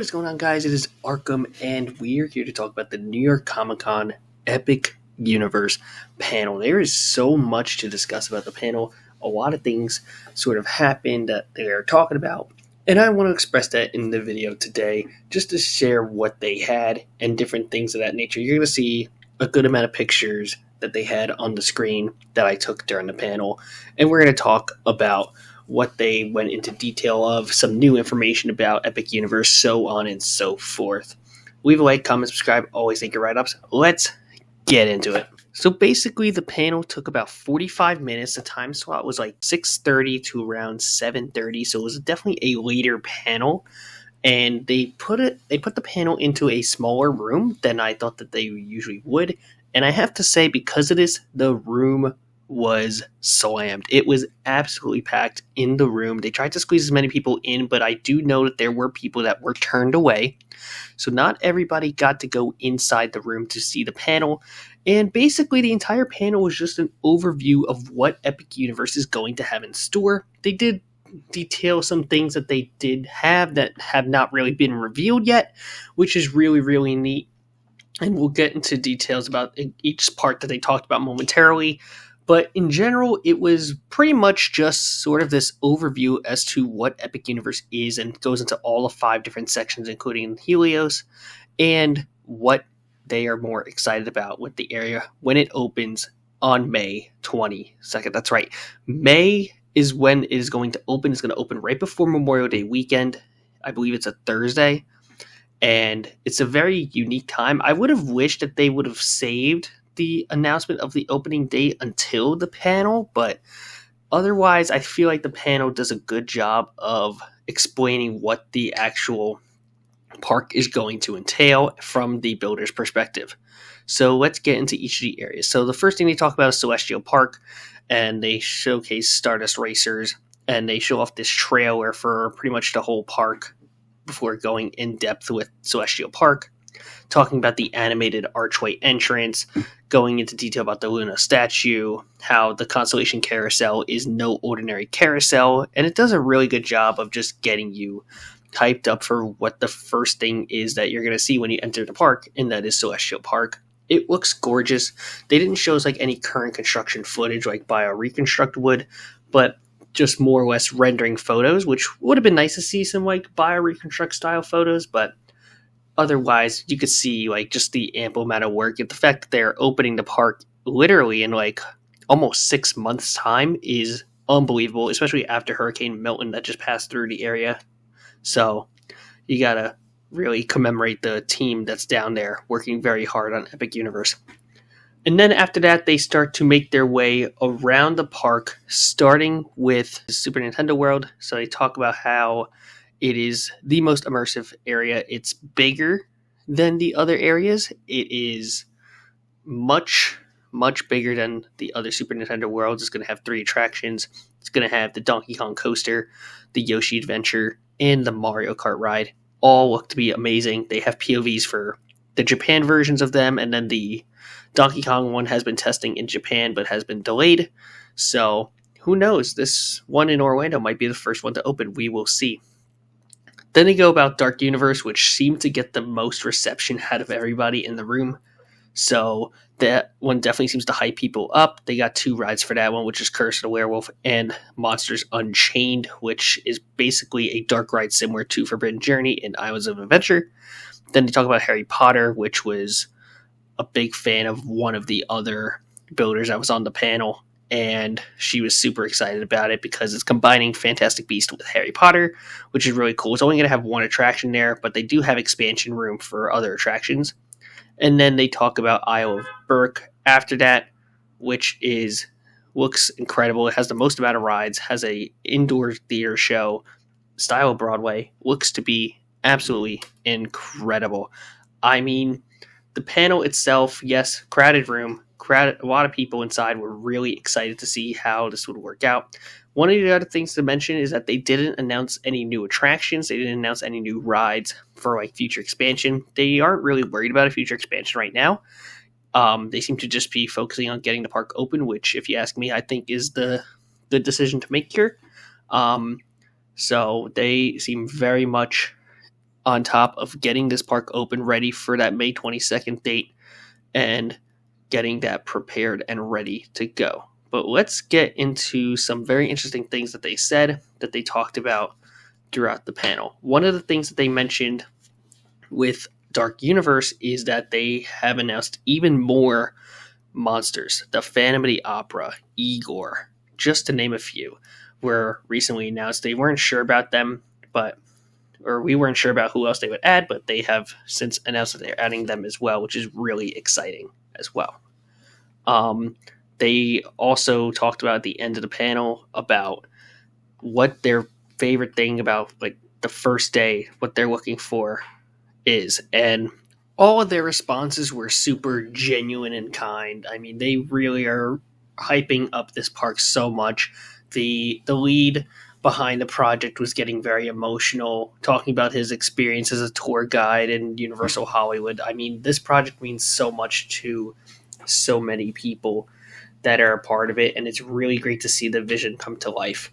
What's going on, guys? It is Arkham, and we're here to talk about the New York Comic Con Epic Universe panel. There is so much to discuss about the panel. A lot of things sort of happened that they are talking about, and I want to express that in the video today just to share what they had and different things of that nature. You're going to see a good amount of pictures that they had on the screen that I took during the panel, and we're going to talk about what they went into detail of, some new information about Epic Universe, so on and so forth. Leave a like, comment, subscribe, always take your write-ups. Let's get into it. So basically, the panel took about 45 minutes. The time slot was like 6:30 to around 7:30, so it was definitely a later panel. And they put the panel into a smaller room than I thought that they usually would. And I have to say, because of this, the room was slammed. It was absolutely packed in the room. They tried to squeeze as many people in, but I do know that there were people that were turned away. So not everybody got to go inside the room to see the panel. And basically the entire panel was just an overview of what Epic Universe is going to have in store. They did detail some things that they did have that have not really been revealed yet, which is really, really neat. And we'll get into details about each part that they talked about momentarily. But in general, it was pretty much just sort of this overview as to what Epic Universe is, and it goes into all of 5 different sections, including Helios, and what they are more excited about with the area when it opens on May 22nd. That's right. May is when it is going to open. It's going to open right before Memorial Day weekend. I believe it's a Thursday. And it's a very unique time. I would have wished that they would have saved the announcement of the opening date until the panel, but otherwise I feel like the panel does a good job of explaining what the actual park is going to entail from the builder's perspective. So let's get into each of the areas. So the first thing they talk about is Celestial Park, and they showcase Stardust Racers, and they show off this trailer for pretty much the whole park before going in depth with Celestial Park, talking about the animated archway entrance, going into detail about the Luna statue, how the Constellation Carousel is no ordinary carousel, and it does a really good job of just getting you hyped up for what the first thing is that you're going to see when you enter the park, and that is Celestial Park. It looks gorgeous. They didn't show us like any current construction footage like BioReconstruct would, but just more or less rendering photos, which would have been nice to see some like BioReconstruct style photos, but otherwise, you could see like just the ample amount of work. The fact that they're opening the park literally in like almost 6 months' time is unbelievable, especially after Hurricane Milton that just passed through the area. So you gotta really commemorate the team that's down there working very hard on Epic Universe. And then after that, they start to make their way around the park, starting with Super Nintendo World. So they talk about how it is the most immersive area. It's bigger than the other areas. It is much, much bigger than the other Super Nintendo Worlds. It's going to have 3 attractions. It's going to have the Donkey Kong Coaster, the Yoshi Adventure, and the Mario Kart ride. All look to be amazing. They have POVs for the Japan versions of them, and then the Donkey Kong one has been testing in Japan but has been delayed. So who knows? This one in Orlando might be the first one to open. We will see. Then they go about Dark Universe, which seemed to get the most reception out of everybody in the room. So that one definitely seems to hype people up. They got 2 rides for that one, which is Curse of the Werewolf and Monsters Unchained, which is basically a dark ride similar to Forbidden Journey and Islands of Adventure. Then they talk about Harry Potter, which was a big fan of one of the other builders that was on the panel, and she was super excited about it because it's combining Fantastic Beasts with Harry Potter, which is really cool. It's only going to have 1 attraction there, but they do have expansion room for other attractions. And then they talk about Isle of Berk after that, which looks incredible. It has the most amount of rides, has a indoor theater show, style of Broadway, looks to be absolutely incredible. I mean, the panel itself, yes, crowded room, a lot of people inside were really excited to see how this would work out. One of the other things to mention is that they didn't announce any new attractions. They didn't announce any new rides for like future expansion. They aren't really worried about a future expansion right now. They seem to just be focusing on getting the park open, which, if you ask me, I think is the decision to make here. So they seem very much on top of getting this park open ready for that May 22nd date and getting that prepared and ready to go. But let's get into some very interesting things that they said, that they talked about throughout the panel. One of the things that they mentioned with Dark Universe is that they have announced even more monsters. The Phantom of the Opera, Igor, just to name a few, were recently announced. They weren't sure about them, or we weren't sure about who else they would add, but they have since announced that they're adding them as well, which is really exciting as well. They also talked about at the end of the panel about what their favorite thing about like the first day, what they're looking for is, and all of their responses were super genuine and kind. I mean, they really are hyping up this park so much. The lead behind the project was getting very emotional, talking about his experience as a tour guide in Universal Hollywood. I mean, this project means so much to so many people that are a part of it, and it's really great to see the vision come to life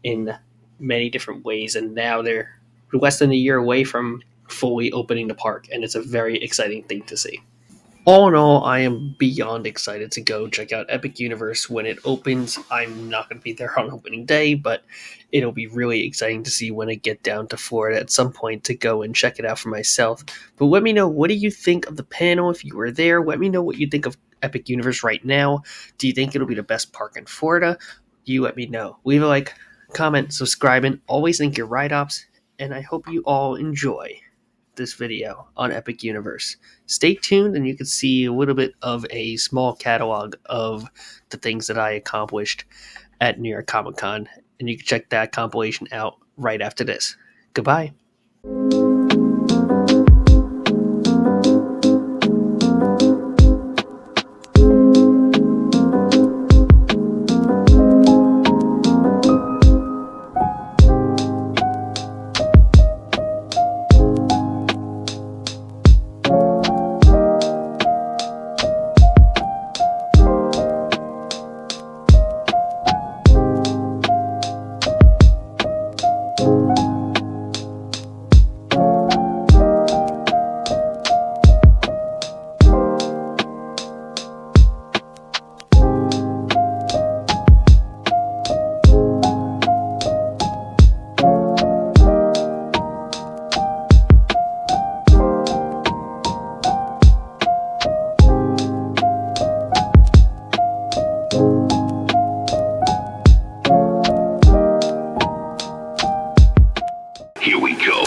in many different ways. And now they're less than a year away from fully opening the park, and it's a very exciting thing to see. All in all, I am beyond excited to go check out Epic Universe when it opens. I'm not going to be there on opening day, but it'll be really exciting to see when I get down to Florida at some point to go and check it out for myself. But let me know, what do you think of the panel if you were there? Let me know what you think of Epic Universe right now. Do you think it'll be the best park in Florida? You let me know. Leave a like, comment, subscribe, and always link your ride ops. And I hope you all enjoy this video on Epic Universe. Stay tuned and you can see a little bit of a small catalog of the things that I accomplished at New York Comic Con, and you can check that compilation out right after this. Goodbye. Here we go.